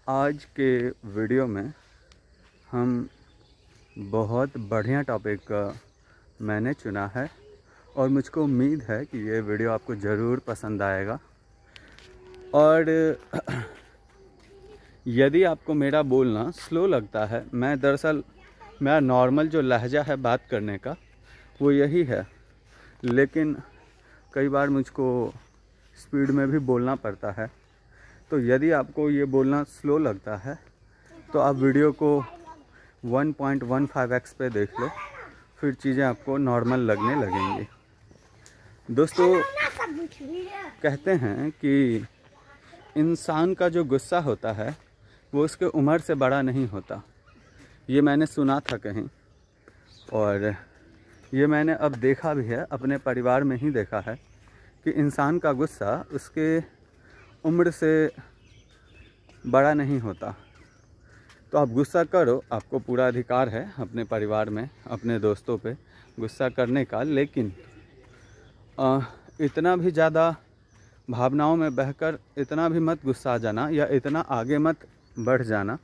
आज के वीडियो में हम बहुत बढ़िया टॉपिक मैंने चुना है और मुझको उम्मीद है कि ये वीडियो आपको ज़रूर पसंद आएगा। और यदि आपको मेरा बोलना स्लो लगता है, मैं दरअसल मेरा नॉर्मल जो लहजा है बात करने का वो यही है, लेकिन कई बार मुझको स्पीड में भी बोलना पड़ता है। तो यदि आपको ये बोलना स्लो लगता है तो आप वीडियो को 1.15x पे देख लो, फिर चीज़ें आपको नॉर्मल लगने लगेंगी। दोस्तों, कहते हैं कि इंसान का जो गुस्सा होता है वो उसके उम्र से बड़ा नहीं होता। ये मैंने सुना था कहीं, और ये मैंने अब देखा भी है, अपने परिवार में ही देखा है कि इंसान का गुस्सा उसके उम्र से बड़ा नहीं होता। तो आप गुस्सा करो, आपको पूरा अधिकार है अपने परिवार में, अपने दोस्तों पे गुस्सा करने का, लेकिन इतना भी ज़्यादा भावनाओं में बहकर इतना भी मत गुस्सा जाना या इतना आगे मत बढ़ जाना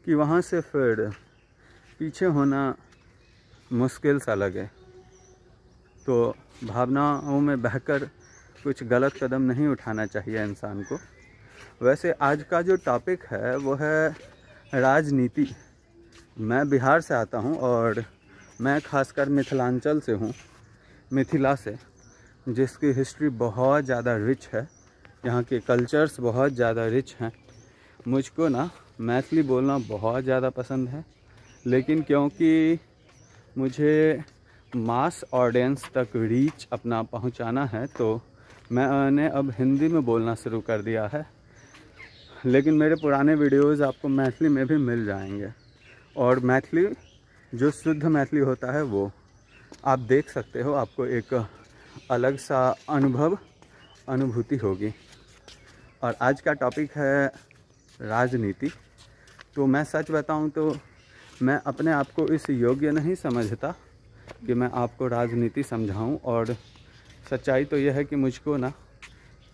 कि वहाँ से फिर पीछे होना मुश्किल सा लगे। तो भावनाओं में बहकर कुछ गलत कदम नहीं उठाना चाहिए इंसान को। वैसे आज का जो टॉपिक है वो है राजनीति। मैं बिहार से आता हूँ और मैं खासकर मिथिलांचल से हूँ, मिथिला से, जिसकी हिस्ट्री बहुत ज़्यादा रिच है। यहाँ के कल्चर्स बहुत ज़्यादा रिच हैं। मुझको ना मैथिली बोलना बहुत ज़्यादा पसंद है, लेकिन क्योंकि मुझे मास ऑडियंस तक रीच अपना पहुँचाना है तो मैंने अब हिंदी में बोलना शुरू कर दिया है। लेकिन मेरे पुराने वीडियोस आपको मैथिली में भी मिल जाएंगे, और मैथिली जो शुद्ध मैथिली होता है वो आप देख सकते हो, आपको एक अलग सा अनुभूति होगी। और आज का टॉपिक है राजनीति। तो मैं सच बताऊं तो मैं अपने आप को इस योग्य नहीं समझता कि मैं आपको राजनीति समझाऊं, और सच्चाई तो यह है कि मुझको ना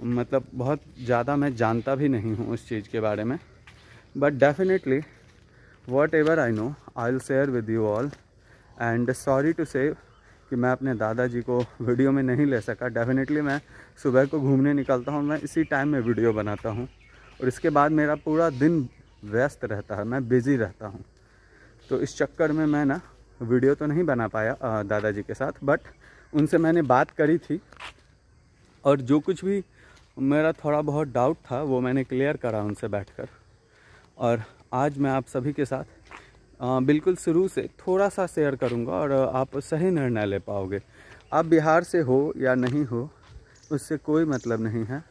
मतलब बहुत ज़्यादा मैं जानता भी नहीं हूँ उस चीज़ के बारे में। But definitely whatever I know I will share with you all. And sorry to say कि मैं अपने दादाजी को वीडियो में नहीं ले सका। डेफिनेटली मैं सुबह को घूमने निकलता हूँ, मैं इसी टाइम में वीडियो बनाता हूँ, और इसके बाद मेरा पूरा दिन व्यस्त रहता है, मैं बिज़ी रहता हूँ। तो इस चक्कर में मैं ना वीडियो तो नहीं बना पाया दादाजी के साथ, बट उनसे मैंने बात करी थी और जो कुछ भी मेरा थोड़ा बहुत डाउट था वो मैंने क्लियर करा उनसे बैठकर। और आज मैं आप सभी के साथ बिल्कुल शुरू से थोड़ा सा शेयर करूंगा और आप सही निर्णय ले पाओगे। आप बिहार से हो या नहीं हो उससे कोई मतलब नहीं है,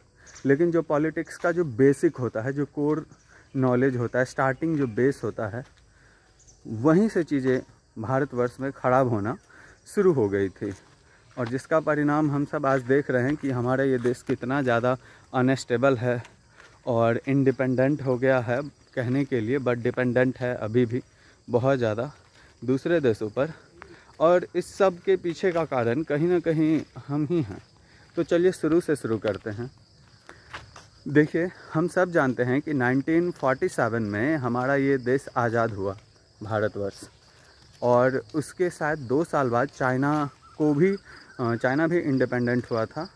लेकिन जो पॉलिटिक्स का जो बेसिक होता है, जो कोर नॉलेज होता है, स्टार्टिंग जो बेस होता है, वहीं से चीज़ें भारतवर्ष में ख़राब होना शुरू हो गई थी। और जिसका परिणाम हम सब आज देख रहे हैं कि हमारा ये देश कितना ज़्यादा अनस्टेबल है और इंडिपेंडेंट हो गया है कहने के लिए, बट डिपेंडेंट है अभी भी बहुत ज़्यादा दूसरे देशों पर। और इस सब के पीछे का कारण कहीं ना कहीं हम ही हैं। तो चलिए शुरू से शुरू करते हैं। देखिए, हम सब जानते हैं कि 1947 में हमारा ये देश आज़ाद हुआ, भारतवर्ष, और उसके शायद 2 साल बाद चाइना भी इंडिपेंडेंट हुआ था।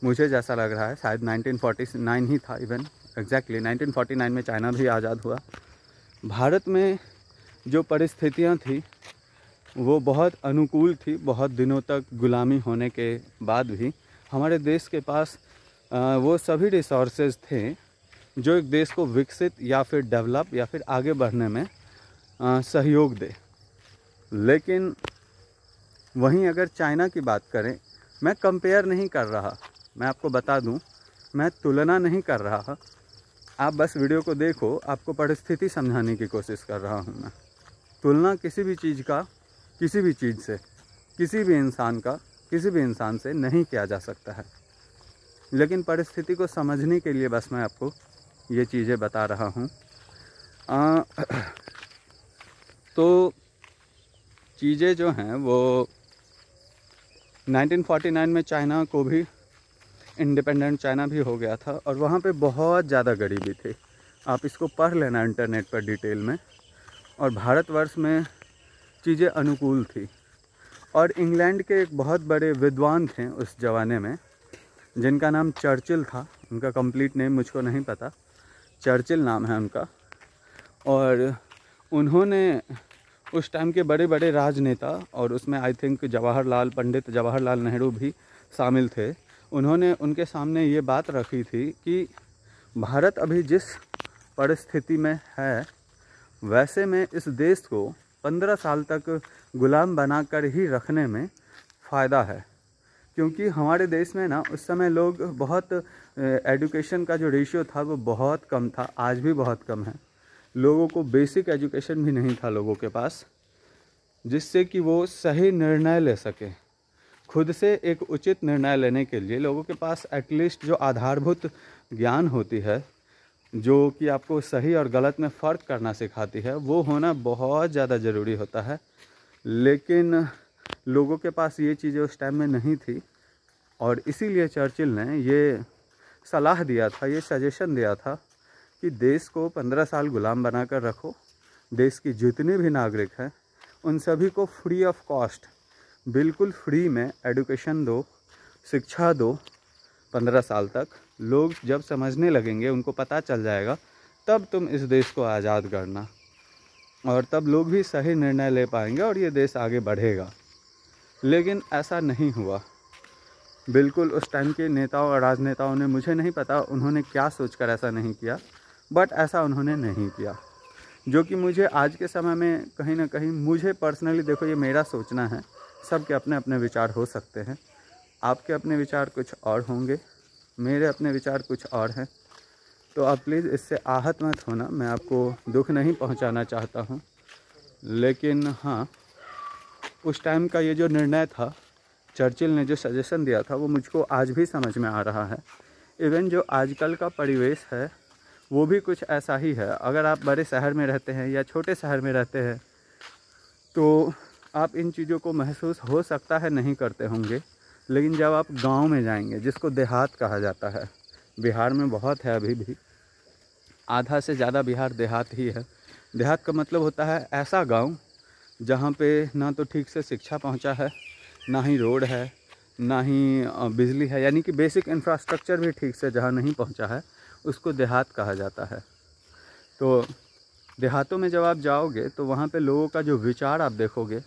मुझे जैसा लग रहा है शायद 1949 ही था, इवन एग्जैक्टली 1949 में चाइना भी आज़ाद हुआ। भारत में जो परिस्थितियां थी वो बहुत अनुकूल थी। बहुत दिनों तक गुलामी होने के बाद भी हमारे देश के पास वो सभी रिसोर्सेज थे जो एक देश को विकसित या फिर डेवलप या फिर आगे बढ़ने में सहयोग दे। लेकिन वहीं अगर चाइना की बात करें, मैं कंपेयर नहीं कर रहा, मैं आपको बता दूं, मैं तुलना नहीं कर रहा। आप बस वीडियो को देखो, आपको परिस्थिति समझाने की कोशिश कर रहा हूं मैं। तुलना किसी भी चीज़ का किसी भी चीज़ से, किसी भी इंसान का किसी भी इंसान से नहीं किया जा सकता है, लेकिन परिस्थिति को समझने के लिए बस मैं आपको ये चीज़ें बता रहा हूँ। तो चीज़ें जो हैं वो 1949 में चाइना को भी इंडिपेंडेंट चाइना भी हो गया था और वहाँ पे बहुत ज़्यादा गरीबी थी, आप इसको पढ़ लेना इंटरनेट पर डिटेल में। और भारतवर्ष में चीज़ें अनुकूल थी। और इंग्लैंड के एक बहुत बड़े विद्वान थे उस ज़माने में, जिनका नाम चर्चिल था। उनका कंप्लीट नेम मुझको नहीं पता, चर्चिल नाम है उनका। और उन्होंने उस टाइम के बड़े बड़े राजनेता, और उसमें आई थिंक पंडित जवाहरलाल नेहरू भी शामिल थे, उन्होंने उनके सामने ये बात रखी थी कि भारत अभी जिस परिस्थिति में है, वैसे में इस देश को 15 साल तक गुलाम बनाकर ही रखने में फ़ायदा है। क्योंकि हमारे देश में ना उस समय लोग बहुत एजुकेशन का जो रेशियो था वो बहुत कम था, आज भी बहुत कम है। लोगों को बेसिक एजुकेशन भी नहीं था लोगों के पास, जिससे कि वो सही निर्णय ले सके। खुद से एक उचित निर्णय लेने के लिए लोगों के पास एटलीस्ट जो आधारभूत ज्ञान होती है, जो कि आपको सही और गलत में फ़र्क करना सिखाती है, वो होना बहुत ज़्यादा ज़रूरी होता है। लेकिन लोगों के पास ये चीज़ें उस टाइम में नहीं थी, और इसीलिए चर्चिल ने ये सलाह दिया था, ये सजेशन दिया था कि देश को 15 साल गुलाम बनाकर रखो। देश की जितने भी नागरिक हैं उन सभी को फ्री ऑफ कॉस्ट, बिल्कुल फ्री में एजुकेशन दो, शिक्षा दो 15 साल तक। लोग जब समझने लगेंगे, उनको पता चल जाएगा, तब तुम इस देश को आज़ाद करना, और तब लोग भी सही निर्णय ले पाएंगे और ये देश आगे बढ़ेगा। लेकिन ऐसा नहीं हुआ। बिल्कुल उस टाइम के नेताओं और राजनेताओं ने, मुझे नहीं पता उन्होंने क्या सोचकर ऐसा नहीं किया, बट ऐसा उन्होंने नहीं किया, जो कि मुझे आज के समय में कहीं ना कहीं, मुझे पर्सनली, देखो ये मेरा सोचना है, सबके अपने अपने विचार हो सकते हैं। आपके अपने विचार कुछ और होंगे, मेरे अपने विचार कुछ और हैं। तो आप प्लीज़ इससे आहत मत होना, मैं आपको दुख नहीं पहुंचाना चाहता हूं। लेकिन हाँ, उस टाइम का ये जो निर्णय था, चर्चिल ने जो सजेशन दिया था, वो मुझको आज भी समझ में आ रहा है। इवन जो आजकल का परिवेश है वो भी कुछ ऐसा ही है। अगर आप बड़े शहर में रहते हैं या छोटे शहर में रहते हैं तो आप इन चीज़ों को महसूस हो सकता है नहीं करते होंगे, लेकिन जब आप गांव में जाएंगे, जिसको देहात कहा जाता है, बिहार में बहुत है अभी भी, आधा से ज़्यादा बिहार देहात ही है। देहात का मतलब होता है ऐसा गांव जहां पे ना तो ठीक से शिक्षा पहुंचा है, ना ही रोड है, ना ही बिजली है, यानी कि बेसिक इंफ्रास्ट्रक्चर भी ठीक से जहां नहीं पहुंचा है, उसको देहात कहा जाता है। तो देहातों में जब आप जाओगे तो वहाँ पे लोगों का जो विचार आप देखोगे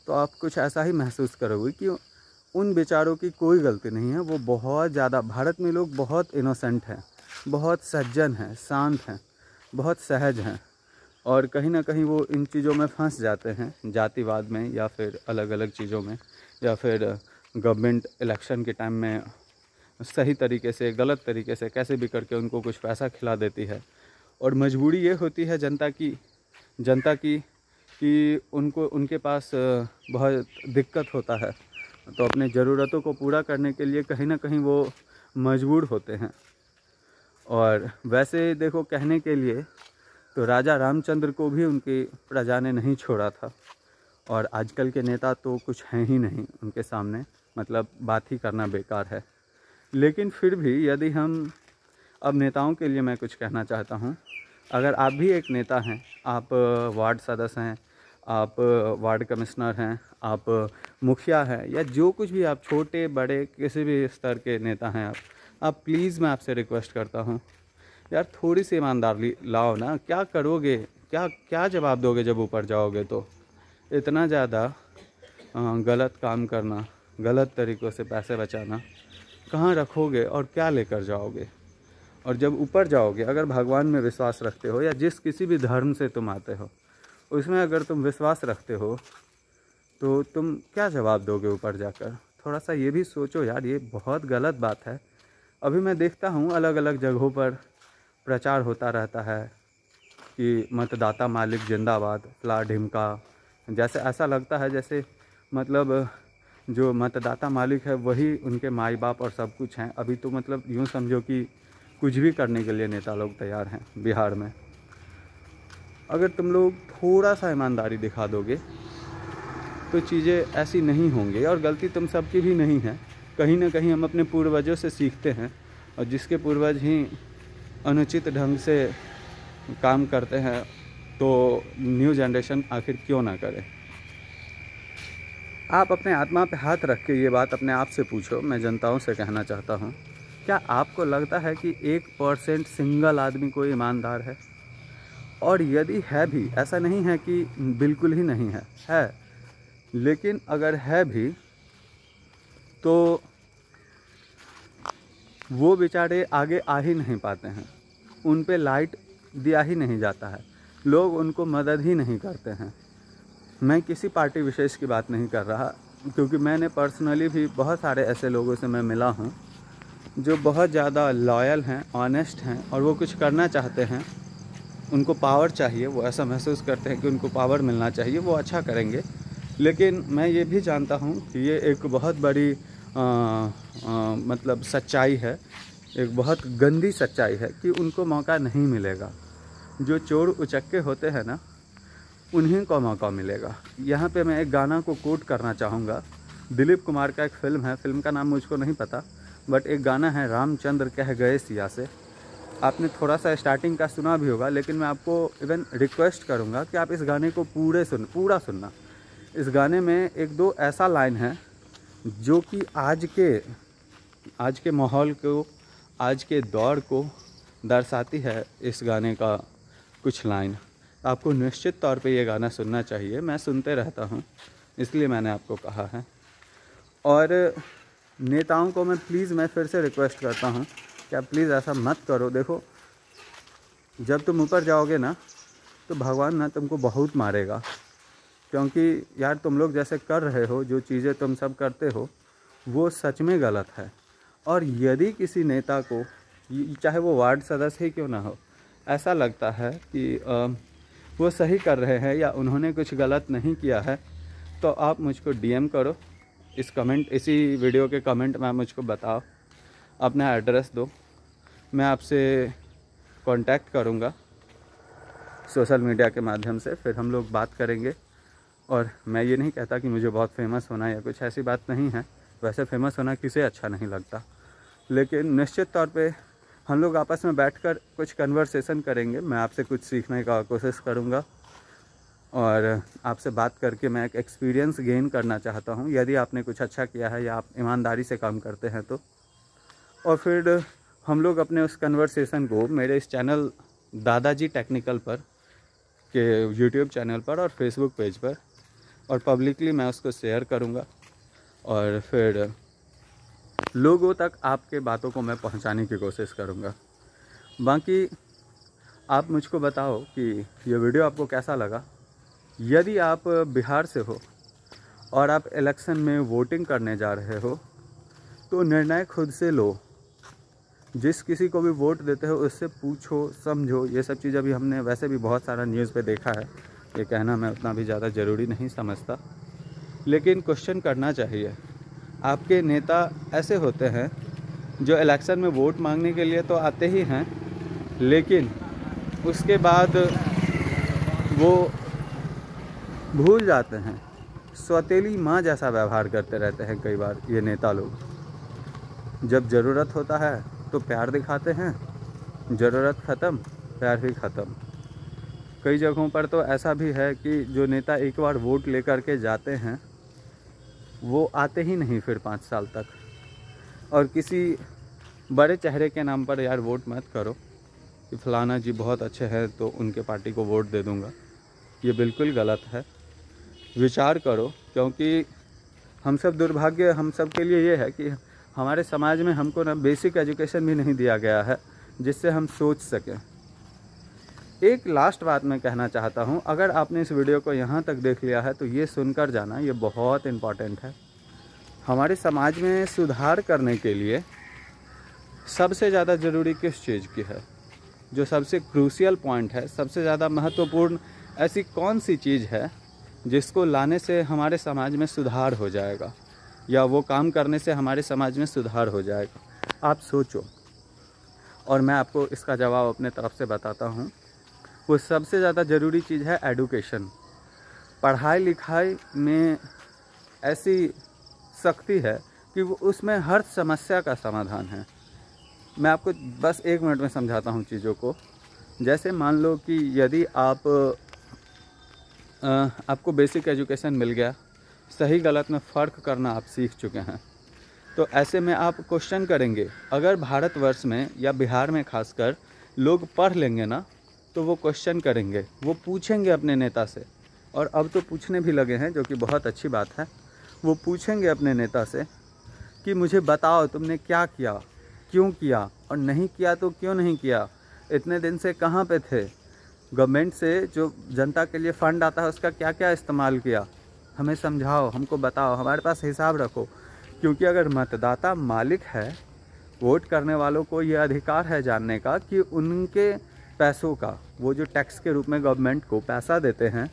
तो आप कुछ ऐसा ही महसूस करोगे कि उन विचारों की कोई गलती नहीं है। वो बहुत ज़्यादा, भारत में लोग बहुत इनोसेंट हैं, बहुत सज्जन हैं, शांत हैं, बहुत सहज हैं, और कहीं ना कहीं वो इन चीज़ों में फंस जाते हैं, जातिवाद में, या फिर अलग अलग चीज़ों में, या फिर गवर्नमेंट इलेक्शन के टाइम में सही तरीके से, गलत तरीके से, कैसे भी करके उनको कुछ पैसा खिला देती है। और मजबूरी ये होती है जनता की कि उनको, उनके पास बहुत दिक्कत होता है, तो अपने ज़रूरतों को पूरा करने के लिए कहीं ना कहीं वो मजबूर होते हैं। और वैसे देखो, कहने के लिए तो राजा रामचंद्र को भी उनकी प्रजा ने नहीं छोड़ा था, और आजकल के नेता तो कुछ हैं ही नहीं उनके सामने, मतलब बात ही करना बेकार है। लेकिन फिर भी यदि हम, अब नेताओं के लिए मैं कुछ कहना चाहता हूँ। अगर आप भी एक नेता हैं, आप वार्ड सदस्य हैं, आप वार्ड कमिश्नर हैं, आप मुखिया हैं, या जो कुछ भी आप, छोटे बड़े किसी भी स्तर के नेता हैं, आप प्लीज़, मैं आपसे रिक्वेस्ट करता हूँ यार, थोड़ी सी ईमानदारी लाओ ना। क्या करोगे, क्या जवाब दोगे जब ऊपर जाओगे? तो इतना ज़्यादा गलत काम करना, गलत तरीक़ों से पैसे बचाना, कहाँ रखोगे और क्या लेकर जाओगे? और जब ऊपर जाओगे, अगर भगवान में विश्वास रखते हो, या जिस किसी भी धर्म से तुम आते हो उसमें अगर तुम विश्वास रखते हो, तो तुम क्या जवाब दोगे ऊपर जाकर? थोड़ा सा ये भी सोचो यार, ये बहुत गलत बात है। अभी मैं देखता हूँ अलग अलग जगहों पर प्रचार होता रहता है कि मतदाता मालिक जिंदाबाद, फला ढिमका, जैसे ऐसा लगता है जैसे मतलब जो मतदाता मालिक है वही उनके माई बाप और सब कुछ हैं। अभी तो मतलब यूँ समझो कि कुछ भी करने के लिए नेता लोग तैयार हैं बिहार में। अगर तुम लोग थोड़ा सा ईमानदारी दिखा दोगे तो चीज़ें ऐसी नहीं होंगी। और गलती तुम सबकी भी नहीं है, कहीं ना कहीं हम अपने पूर्वजों से सीखते हैं, और जिसके पूर्वज ही अनुचित ढंग से काम करते हैं तो न्यू जनरेशन आखिर क्यों ना करे। आप अपने आत्मा पे हाथ रख के ये बात अपने आप से पूछो। मैं जनताओं से कहना चाहता हूँ, क्या आपको लगता है कि 1% सिंगल आदमी कोई ईमानदार है? और यदि है भी, ऐसा नहीं है कि बिल्कुल ही नहीं है, लेकिन अगर है भी तो वो बेचारे आगे आ ही नहीं पाते हैं, उन पे लाइट दिया ही नहीं जाता है, लोग उनको मदद ही नहीं करते हैं। मैं किसी पार्टी विशेष की बात नहीं कर रहा, क्योंकि मैंने पर्सनली भी बहुत सारे ऐसे लोगों से मैं मिला हूँ जो बहुत ज़्यादा लॉयल हैं, ऑनेस्ट हैं, और वो कुछ करना चाहते हैं, उनको पावर चाहिए, वो ऐसा महसूस करते हैं कि उनको पावर मिलना चाहिए, वो अच्छा करेंगे। लेकिन मैं ये भी जानता हूँ कि ये एक बहुत बड़ी मतलब सच्चाई है, एक बहुत गंदी सच्चाई है कि उनको मौका नहीं मिलेगा। जो चोर उचक्के होते हैं ना, उन्हीं को मौका मिलेगा। यहाँ पे मैं एक गाना को कोट करना चाहूँगा। दिलीप कुमार का एक फ़िल्म है, फ़िल्म का नाम मुझको नहीं पता, बट एक गाना है, रामचंद्र कह गए सिया से। आपने थोड़ा सा स्टार्टिंग का सुना भी होगा, लेकिन मैं आपको इवन रिक्वेस्ट करूँगा कि आप इस गाने को पूरा सुनना। इस गाने में एक दो ऐसा लाइन है जो कि आज के माहौल को, आज के दौर को दर्शाती है। इस गाने का कुछ लाइन आपको निश्चित तौर पे ये गाना सुनना चाहिए। मैं सुनते रहता हूँ, इसलिए मैंने आपको कहा है। और नेताओं को मैं फिर से रिक्वेस्ट करता हूँ कि आप प्लीज़ ऐसा मत करो। देखो, जब तुम ऊपर जाओगे ना तो भगवान ना तुमको बहुत मारेगा, क्योंकि यार तुम लोग जैसे कर रहे हो, जो चीज़ें तुम सब करते हो, वो सच में गलत है। और यदि किसी नेता को, चाहे वो वार्ड सदस्य ही क्यों ना हो, ऐसा लगता है कि वो सही कर रहे हैं या उन्होंने कुछ गलत नहीं किया है, तो आप मुझको डीएम करो, इसी वीडियो के कमेंट में मुझको बताओ, अपना एड्रेस दो, मैं आपसे कांटेक्ट करूँगा सोशल मीडिया के माध्यम से, फिर हम लोग बात करेंगे। और मैं ये नहीं कहता कि मुझे बहुत फेमस होना या कुछ ऐसी बात नहीं है, वैसे फेमस होना किसे अच्छा नहीं लगता, लेकिन निश्चित तौर पे हम लोग आपस में बैठकर कुछ कन्वर्सेशन करेंगे। मैं आपसे कुछ सीखने का कोशिश करूँगा और आपसे बात करके मैं एक एक्सपीरियंस गेन करना चाहता हूँ, यदि आपने कुछ अच्छा किया है या आप ईमानदारी से काम करते हैं तो। और फिर हम लोग अपने उस कन्वर्सेशन को मेरे इस चैनल दादाजी टेक्निकल पर के यूट्यूब चैनल पर और फेसबुक पेज पर और पब्लिकली मैं उसको शेयर करूँगा, और फिर लोगों तक आपके बातों को मैं पहुंचाने की कोशिश करूंगा। बाकी आप मुझको बताओ कि ये वीडियो आपको कैसा लगा। यदि आप बिहार से हो और आप इलेक्शन में वोटिंग करने जा रहे हो, तो निर्णय खुद से लो। जिस किसी को भी वोट देते हो उससे पूछो, समझो। ये सब चीज़ अभी हमने वैसे भी बहुत सारा न्यूज़ पे देखा है, ये कहना मैं उतना भी ज़्यादा ज़रूरी नहीं समझता, लेकिन क्वेश्चन करना चाहिए। आपके नेता ऐसे होते हैं जो इलेक्शन में वोट मांगने के लिए तो आते ही हैं, लेकिन उसके बाद वो भूल जाते हैं, सौतेली माँ जैसा व्यवहार करते रहते हैं कई बार ये नेता लोग। जब ज़रूरत होता है तो प्यार दिखाते हैं, ज़रूरत ख़त्म प्यार भी ख़त्म। कई जगहों पर तो ऐसा भी है कि जो नेता एक बार वोट लेकर के जाते हैं वो आते ही नहीं फिर 5 साल तक। और किसी बड़े चेहरे के नाम पर यार वोट मत करो कि फलाना जी बहुत अच्छे हैं तो उनके पार्टी को वोट दे दूंगा, ये बिल्कुल गलत है। विचार करो, क्योंकि हम सब दुर्भाग्य हम सब के लिए ये है कि हमारे समाज में हमको ना बेसिक एजुकेशन भी नहीं दिया गया है जिससे हम सोच सकें। एक लास्ट बात मैं कहना चाहता हूँ, अगर आपने इस वीडियो को यहाँ तक देख लिया है तो ये सुनकर जाना, ये बहुत इम्पॉर्टेंट है। हमारे समाज में सुधार करने के लिए सबसे ज़्यादा ज़रूरी किस चीज़ की है, जो सबसे क्रूशियल पॉइंट है, सबसे ज़्यादा महत्वपूर्ण ऐसी कौन सी चीज़ है जिसको लाने से हमारे समाज में सुधार हो जाएगा, या वो काम करने से हमारे समाज में सुधार हो जाएगा। आप सोचो और मैं आपको इसका जवाब अपने तरफ से बताता हूँ। वो सबसे ज़्यादा ज़रूरी चीज़ है एडुकेशन। पढ़ाई लिखाई में ऐसी शक्ति है कि वो उसमें हर समस्या का समाधान है। मैं आपको बस 1 मिनट में समझाता हूँ चीज़ों को। जैसे मान लो कि यदि आपको बेसिक एजुकेशन मिल गया, सही गलत में फ़र्क करना आप सीख चुके हैं, तो ऐसे में आप क्वेश्चन करेंगे। अगर भारतवर्ष में या बिहार में खासकर लोग पढ़ लेंगे ना, तो वो क्वेश्चन करेंगे, वो पूछेंगे अपने नेता से, और अब तो पूछने भी लगे हैं, जो कि बहुत अच्छी बात है। वो पूछेंगे अपने नेता से कि मुझे बताओ तुमने क्या किया, क्यों किया, और नहीं किया तो क्यों नहीं किया, इतने दिन से कहाँ पे थे, गवर्नमेंट से जो जनता के लिए फ़ंड आता है उसका क्या क्या इस्तेमाल किया, हमें समझाओ, हमको बताओ, हमारे पास हिसाब रखो। क्योंकि अगर मतदाता मालिक है, वोट करने वालों को ये अधिकार है जानने का कि उनके पैसों का, वो जो टैक्स के रूप में गवर्नमेंट को पैसा देते हैं,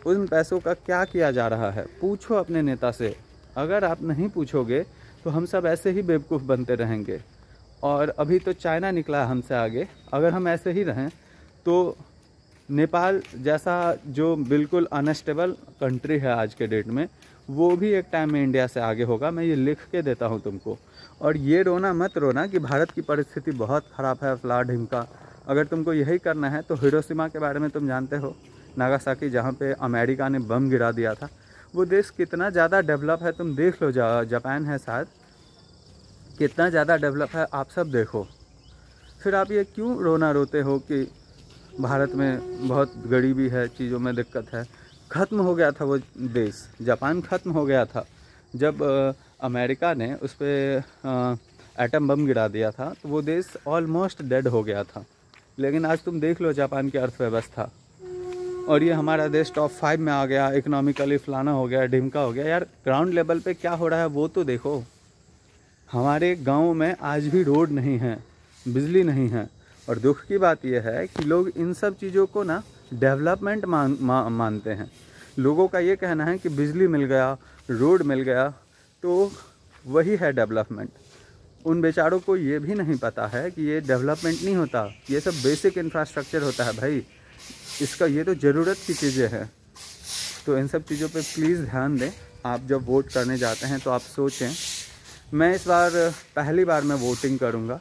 उन पैसों का क्या किया जा रहा है। पूछो अपने नेता से। अगर आप नहीं पूछोगे तो हम सब ऐसे ही बेवकूफ़ बनते रहेंगे। और अभी तो चाइना निकला है हमसे आगे। अगर हम ऐसे ही रहें तो नेपाल जैसा जो बिल्कुल अनस्टेबल कंट्री है आज के डेट में, वो भी एक टाइम में इंडिया से आगे होगा। मैं ये लिख के देता हूँ तुमको। और ये रोना मत रोना कि भारत की परिस्थिति बहुत ख़राब है, फला ढिमका। अगर तुमको यही करना है तो हिरोशिमा के बारे में तुम जानते हो, नागासाकी, जहाँ पे अमेरिका ने बम गिरा दिया था। वो देश कितना ज़्यादा डेवलप है तुम देख लो। जापान है शायद, कितना ज़्यादा डेवलप है आप सब देखो। फिर आप ये क्यों रोना रोते हो कि भारत में बहुत गरीबी है, चीज़ों में दिक्कत है। ख़त्म हो गया था वो देश, जापान ख़त्म हो गया था जब अमेरिका ने उस पर एटम बम गिरा दिया था, तो वो देश ऑलमोस्ट डेड हो गया था। लेकिन आज तुम देख लो जापान की अर्थव्यवस्था, और ये हमारा देश टॉप 5 में आ गया, इकोनॉमिकली फलाना हो गया, ढिमका हो गया। यार ग्राउंड लेवल पे क्या हो रहा है वो तो देखो। हमारे गांव में आज भी रोड नहीं है, बिजली नहीं है, और दुख की बात यह है कि लोग इन सब चीज़ों को ना डेवलपमेंट मानते हैं। लोगों का ये कहना है कि बिजली मिल गया, रोड मिल गया तो वही है डेवलपमेंट। उन बेचारों को ये भी नहीं पता है कि ये डेवलपमेंट नहीं होता, ये सब बेसिक इंफ्रास्ट्रक्चर होता है भाई। इसका ये तो ज़रूरत की चीज़ें हैं। तो इन सब चीज़ों पे प्लीज़ ध्यान दें। आप जब वोट करने जाते हैं तो आप सोचें। मैं इस बार पहली बार मैं वोटिंग करूँगा।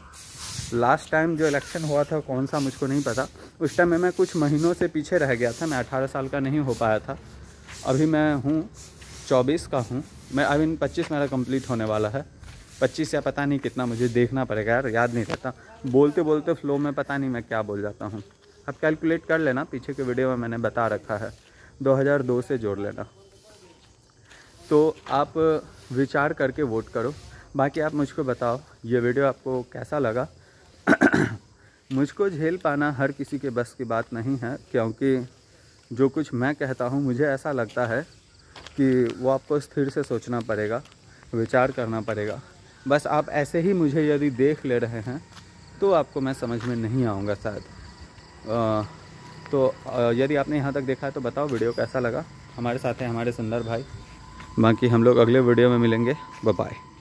लास्ट टाइम जो इलेक्शन हुआ था कौन सा मुझको नहीं पता, उस टाइम में मैं कुछ महीनों से पीछे रह गया था, मैं 18 साल का नहीं हो पाया था। अभी मैं हूँ 24 का हूँ, मैं अभी 25 मेरा कंप्लीट होने वाला है। 25 या पता नहीं कितना, मुझे देखना पड़ेगा यार, याद नहीं रहता। बोलते बोलते फ्लो में पता नहीं मैं क्या बोल जाता हूँ। आप कैलकुलेट कर लेना, पीछे के वीडियो में मैंने बता रखा है, 2002 से जोड़ लेना। तो आप विचार करके वोट करो। बाकी आप मुझको बताओ ये वीडियो आपको कैसा लगा। मुझको झेल पाना हर किसी के बस की बात नहीं है, क्योंकि जो कुछ मैं कहता हूँ मुझे ऐसा लगता है कि वो आपको स्थिर से सोचना पड़ेगा, विचार करना पड़ेगा। बस आप ऐसे ही मुझे यदि देख ले रहे हैं तो आपको मैं समझ में नहीं आऊँगा शायद। तो यदि आपने यहाँ तक देखा है तो बताओ वीडियो कैसा लगा। हमारे साथ हैं हमारे सुंदर भाई। बाकी हम लोग अगले वीडियो में मिलेंगे। Bye bye.